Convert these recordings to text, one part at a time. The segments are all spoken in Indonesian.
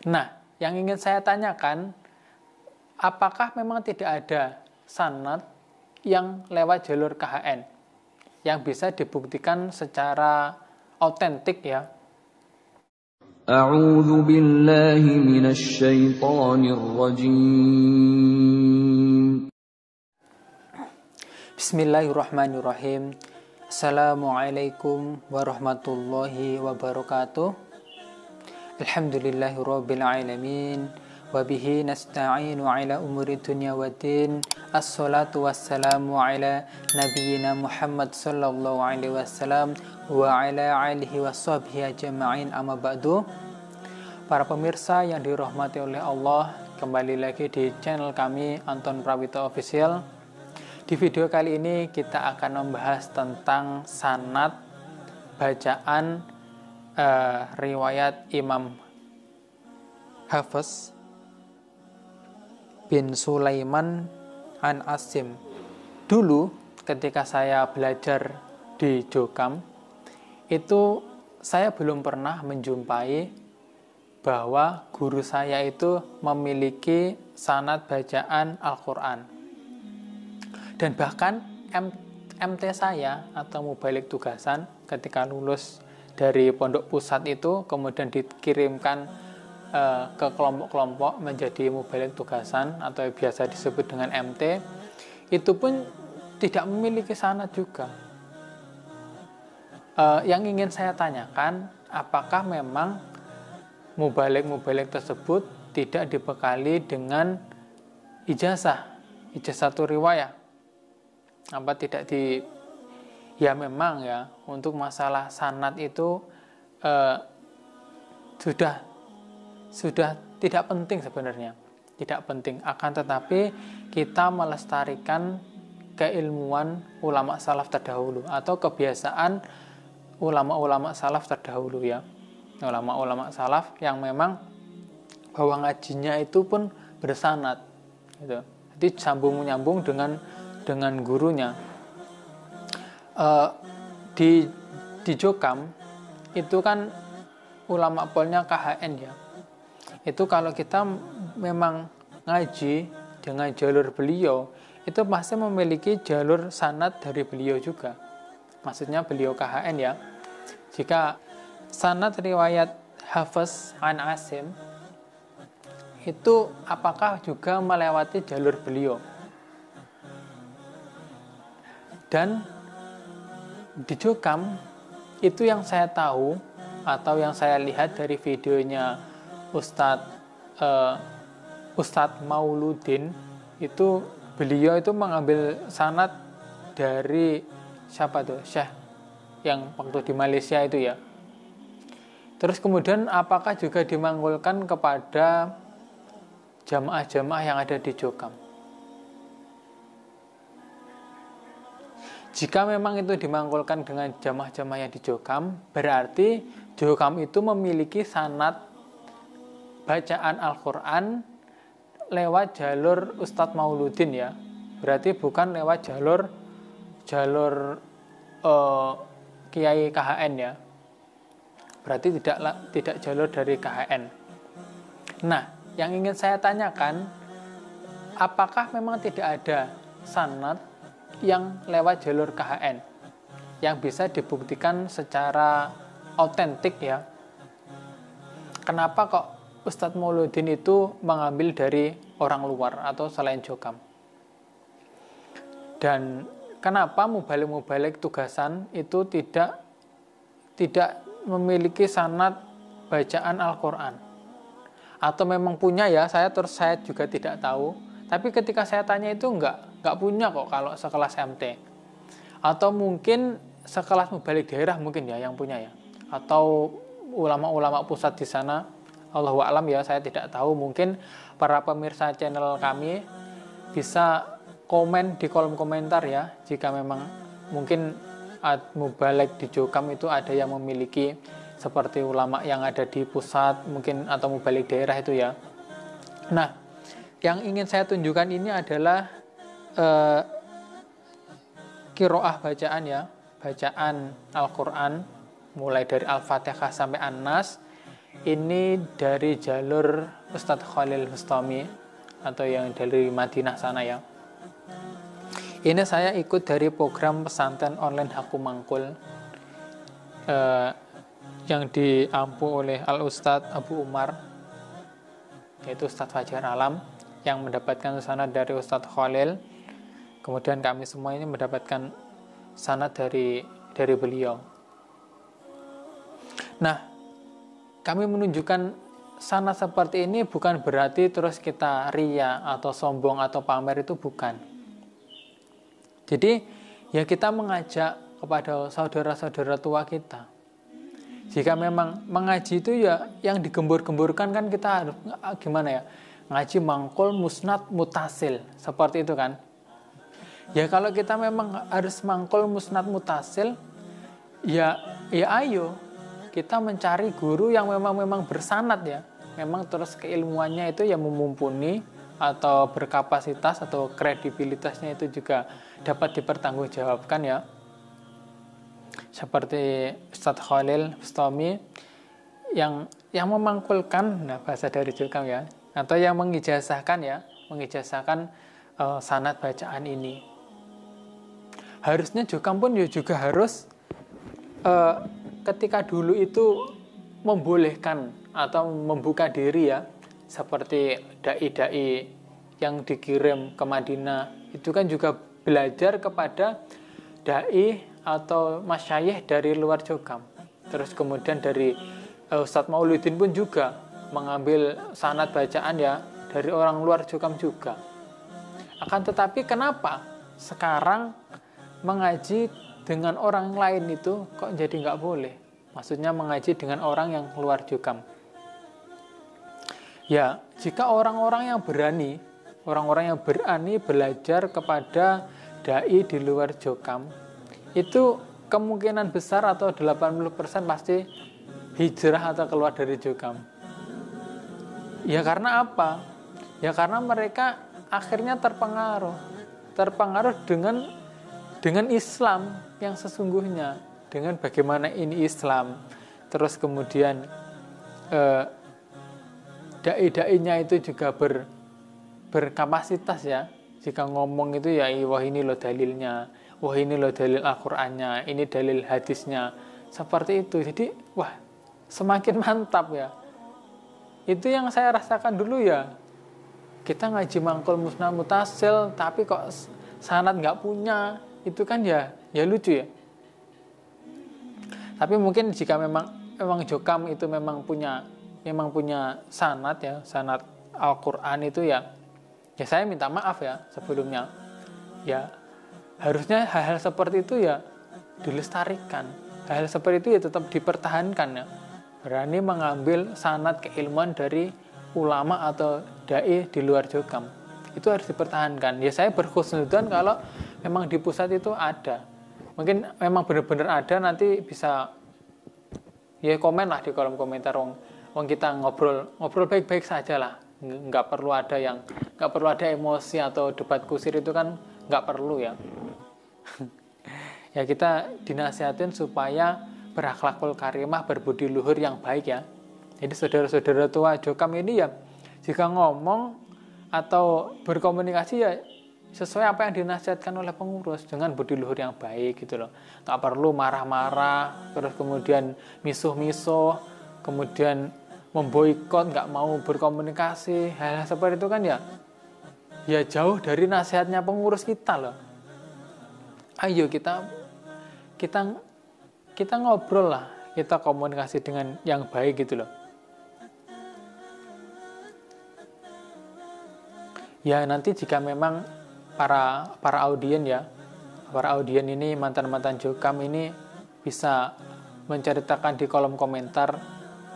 Nah, yang ingin saya tanyakan, apakah memang tidak ada sanad yang lewat jalur KHN yang bisa dibuktikan secara autentik ya? A'udzu billahi minasy syaithanir rajim. Bismillahirrahmanirrahim. Assalamualaikum warahmatullahi wabarakatuh. Alhamdulillahirabbil alamin. Wabihi nasta'inu ala umuri dunya waddin. Assalatu wassalamu ala nabiyyina Muhammad sallallahu alaihi wasallam wa ala alihi washabbihi ajma'in, amma ba'du. Para pemirsa yang dirahmati oleh Allah, kembali lagi di channel kami Anton Prawito Official. Di video kali ini kita akan membahas tentang sanad bacaan riwayat Imam Hafiz bin Sulaiman an Asim. Dulu ketika saya belajar di Jokam, itu saya belum pernah menjumpai bahwa guru saya itu memiliki sanad bacaan Al-Quran. Dan bahkan MT saya atau mubalik tugasan ketika lulus dari pondok pusat itu kemudian dikirimkan ke kelompok-kelompok menjadi mubalik tugasan atau biasa disebut dengan MT, itu pun tidak memiliki sanad juga. Yang ingin saya tanyakan, apakah memang mubalik tersebut tidak dibekali dengan ijazah riwayah? Apa tidak di, ya memang ya, untuk masalah sanad itu sudah tidak penting sebenarnya, tidak penting. Akan tetapi kita melestarikan keilmuan ulama salaf terdahulu atau kebiasaan ulama-ulama salaf terdahulu ya, ulama-ulama salaf yang memang bahwa ngajinya itu pun bersanad gitu. Jadi sambung menyambung dengan gurunya. Di Jokam itu kan ulama polnya KHN ya. Itu kalau kita memang ngaji dengan jalur beliau, itu pasti memiliki jalur sanad dari beliau juga. Maksudnya beliau KHN ya. Jika sanad riwayat Hafiz an Asim itu apakah juga melewati jalur beliau? Dan di Jokam itu yang saya tahu atau yang saya lihat dari videonya Ustadz Mauludin, itu beliau itu mengambil sanad dari siapa tuh, Syekh yang waktu di Malaysia itu ya. Terus kemudian apakah juga dimanggulkan kepada jamaah-jamaah yang ada di Jokam? Jika memang itu dimanggulkan dengan jamaah-jamaah yang di Jokam, berarti Jokam itu memiliki sanad bacaan Al-Quran lewat jalur Ustadz Mauludin ya. Berarti bukan lewat jalur Kiai KHN ya. Berarti tidak jalur dari KHN. Nah, yang ingin saya tanyakan, apakah memang tidak ada sanad yang lewat jalur KHN yang bisa dibuktikan secara autentik ya? Kenapa kok Ustadz Mauludin itu mengambil dari orang luar atau selain Jokam? Dan kenapa mubalik tugasan itu tidak memiliki sanad bacaan Al-Quran? Atau memang punya ya, saya juga tidak tahu. Tapi ketika saya tanya itu enggak punya kok kalau sekelas MT. Atau mungkin sekelas mubalik daerah mungkin ya yang punya ya. Atau ulama-ulama pusat di sana, Allahu a'lam ya, saya tidak tahu. Mungkin para pemirsa channel kami bisa komen di kolom komentar ya, jika memang mungkin mubalik di Jokam itu ada yang memiliki seperti ulama yang ada di pusat mungkin, atau mubalik daerah itu ya. Nah, yang ingin saya tunjukkan ini adalah qiraah bacaan ya, bacaan Al-Quran mulai dari Al-Fatihah sampai An-Nas. ini dari jalur Ustadz Khalil Bustami atau yang dari Madinah sana ya. Ini saya ikut dari program pesantren online Haku Mangkul yang diampu oleh Al Ustadz Abu Umar, yaitu Ustadz Fajar Alam, yang mendapatkan sanad dari Ustadz Khalil. Kemudian kami semua ini mendapatkan sanad dari beliau. Nah, kami menunjukkan sanad seperti ini bukan berarti terus kita ria atau sombong atau pamer, itu bukan. Jadi ya kita mengajak kepada saudara-saudara tua kita. Jika memang mengaji itu ya yang digembur-gemburkan kan kita harus gimana ya? Ngaji mangkul, musnad, mutasil. Seperti itu kan. Ya kalau kita memang harus mangkul, musnad, mutasil, ya ayo kita mencari guru yang memang bersanad ya. Memang terus keilmuannya itu yang mumpuni atau berkapasitas atau kredibilitasnya itu juga dapat dipertanggungjawabkan ya. Seperti Ustadz Khalil Bustami yang memangkulkan, nah bahasa dari Jokam ya, atau yang mengijazahkan sanad bacaan ini. Harusnya Jokam pun juga harus ketika dulu itu membolehkan atau membuka diri ya, seperti dai-dai yang dikirim ke Madinah itu kan juga belajar kepada dai atau masyayikh dari luar Jokam. Terus kemudian dari Ustadz Mauludin pun juga mengambil sanad bacaan ya dari orang luar Jokam juga. Akan tetapi kenapa sekarang mengaji dengan orang lain itu kok jadi nggak boleh? Maksudnya mengaji dengan orang yang luar Jokam. Ya, jika orang-orang yang berani belajar kepada dai di luar Jokam, itu kemungkinan besar atau 80% pasti hijrah atau keluar dari Jokam. Ya karena apa? Ya karena mereka akhirnya terpengaruh dengan Islam yang sesungguhnya, dengan bagaimana ini Islam. Terus kemudian dai-dainya itu juga berkapasitas ya. Jika ngomong itu ya, wah ini loh dalilnya, wah ini loh dalil Al-Qur'annya, ini dalil hadisnya, seperti itu. Jadi wah semakin mantap ya. Itu yang saya rasakan dulu ya. Kita ngaji mangkul musnad mutasil tapi kok sanad nggak punya, itu kan ya lucu ya. Tapi mungkin jika memang Jokam itu memang punya sanad ya, sanad Al-Qur'an itu ya saya minta maaf ya sebelumnya. Ya harusnya hal-hal seperti itu ya dilestarikan. Hal-hal seperti itu ya tetap dipertahankan ya. Berani mengambil sanad keilmuan dari ulama atau dai di luar Jokam. Itu harus dipertahankan. Ya saya berkhusnudzon kalau memang di pusat itu ada. Mungkin memang benar-benar ada, nanti bisa ya komen lah di kolom komentar. Wong kita ngobrol baik-baik saja lah. Nggak perlu ada emosi atau debat kusir, itu kan nggak perlu ya. Ya kita dinasihatin supaya berakhlakul karimah, berbudi luhur yang baik ya. Jadi saudara-saudara tua Jokam ini ya, jika ngomong atau berkomunikasi ya sesuai apa yang dinasihatkan oleh pengurus, dengan budi luhur yang baik gitu loh. Nggak perlu marah-marah, terus kemudian misuh-misuh, kemudian memboikot, nggak mau berkomunikasi. Hal seperti itu kan ya jauh dari nasihatnya pengurus kita loh. Ayo kita ngobrol lah, kita komunikasi dengan yang baik gitu loh. Ya nanti jika memang para audien ini, mantan-mantan Jokam ini bisa menceritakan di kolom komentar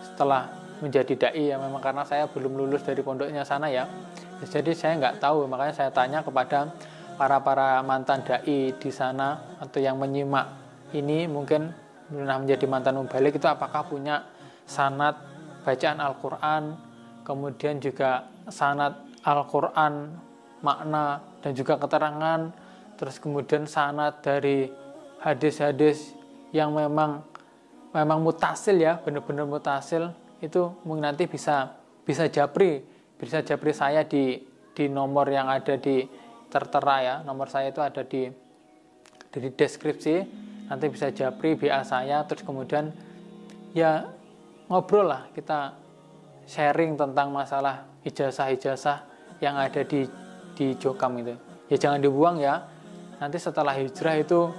setelah menjadi dai ya, memang karena saya belum lulus dari pondoknya sana ya. Jadi saya nggak tahu, makanya saya tanya kepada para mantan dai di sana atau yang menyimak ini mungkin pernah menjadi mantan mubalik, itu apakah punya sanad bacaan Al-Qur'an, kemudian juga sanad Al-Qur'an makna dan juga keterangan, terus kemudian sanad dari hadis-hadis yang memang mutasil ya, benar-benar mutasil, itu mungkin nanti bisa japri saya di nomor yang ada di tertera ya. Nomor saya itu ada di deskripsi. Nanti bisa japri BA saya, terus kemudian ya ngobrol lah, kita sharing tentang masalah ijazah yang ada di Jokam itu. Ya jangan dibuang ya. Nanti setelah hijrah itu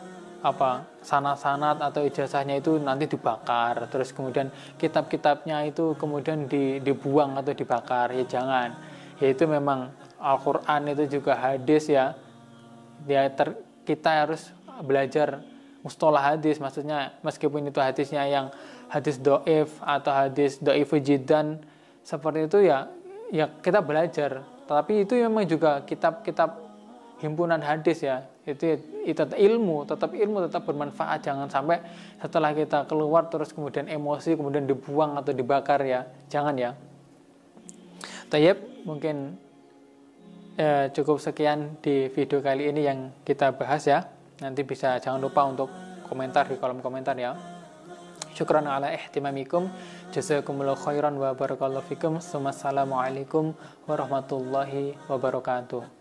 sanad-sanad atau ijazahnya itu nanti dibakar, terus kemudian kitab-kitabnya itu kemudian dibuang atau dibakar. Ya jangan. Ya itu memang Al-Qur'an itu juga hadis ya. Kita harus belajar mustalah hadis, maksudnya meskipun itu hadisnya yang hadis dhaif atau hadis dhaif jiddan seperti itu ya kita belajar. Tapi itu memang juga kitab-kitab himpunan hadis ya. Itu tetap ilmu tetap bermanfaat. Jangan sampai setelah kita keluar terus kemudian emosi kemudian dibuang atau dibakar ya. Jangan ya. Tayyib, mungkin cukup sekian di video kali ini yang kita bahas ya. Nanti jangan lupa untuk komentar di kolom komentar ya. Syukran ala ihtimamikum. Jazakumullahu khairan wa barakallahu fikum. Wassalamualaikum warahmatullahi wabarakatuh.